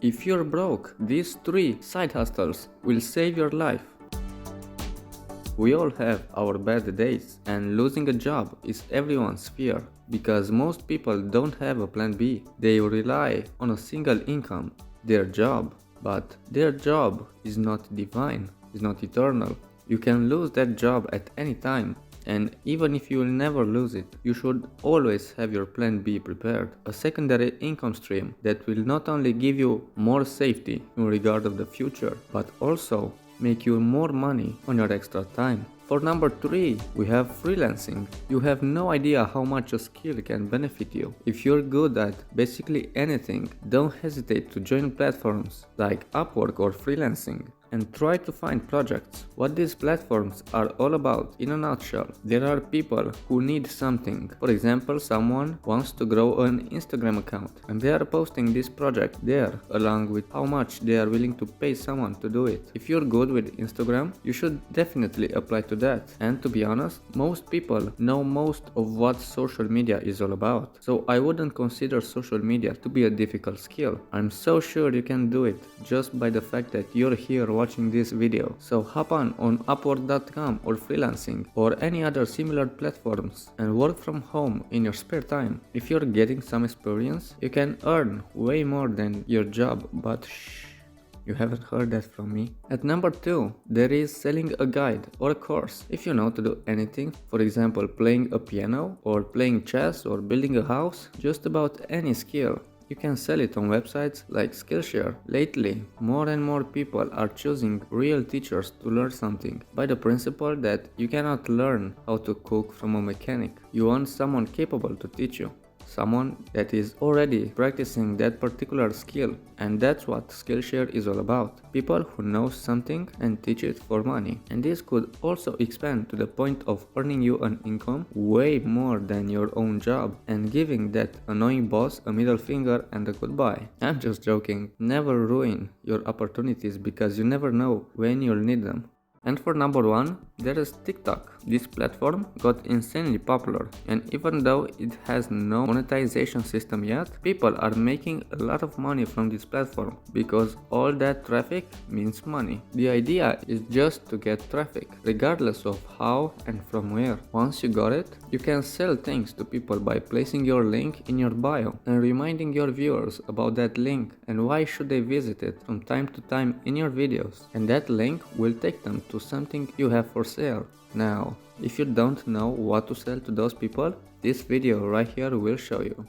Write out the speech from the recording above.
If you're broke, these 3 side hustles will save your life. We all have our bad days, and losing a job is everyone's fear because most people don't have a plan B. They rely on a single income, their job. But their job is not divine, is not eternal. You can lose that job at any time. And even if you will never lose it, you should always have your plan B prepared. A secondary income stream that will not only give you more safety in regard of the future, but also make you more money on your extra time. For number 3, we have freelancing. You have no idea how much a skill can benefit you. If you're good at basically anything, don't hesitate to join platforms like Upwork or freelancing and try to find projects. What these platforms are all about in a nutshell: there are people who need something. For example, someone wants to grow an Instagram account and they are posting this project there along with how much they are willing to pay someone to do it. If you're good with Instagram, you should definitely apply to that. And to be honest, most people know most of what social media is all about. So I wouldn't consider social media to be a difficult skill. I'm so sure you can do it just by the fact that you're here watching this video. So hop on Upwork.com or freelancing or any other similar platforms and work from home in your spare time. If you're getting some experience, you can earn way more than your job, but shh, you haven't heard that from me. At number 2, there is selling a guide or a course. If you know to do anything, for example playing a piano or playing chess or building a house, just about any skill, you can sell it on websites like Skillshare. Lately, more and more people are choosing real teachers to learn something by the principle that you cannot learn how to cook from a mechanic. You want someone capable to teach you. Someone that is already practicing that particular skill, and that's what Skillshare is all about. People who know something and teach it for money. And this could also expand to the point of earning you an income way more than your own job and giving that annoying boss a middle finger and a goodbye. I'm just joking. Never ruin your opportunities because you never know when you'll need them. And for number 1, there is TikTok. This platform got insanely popular, and even though it has no monetization system yet, people are making a lot of money from this platform because all that traffic means money. The idea is just to get traffic, regardless of how and from where. Once you got it, you can sell things to people by placing your link in your bio and reminding your viewers about that link and why should they visit it from time to time in your videos. And that link will take them to something you have for sale. Now, if you don't know what to sell to those people, this video right here will show you.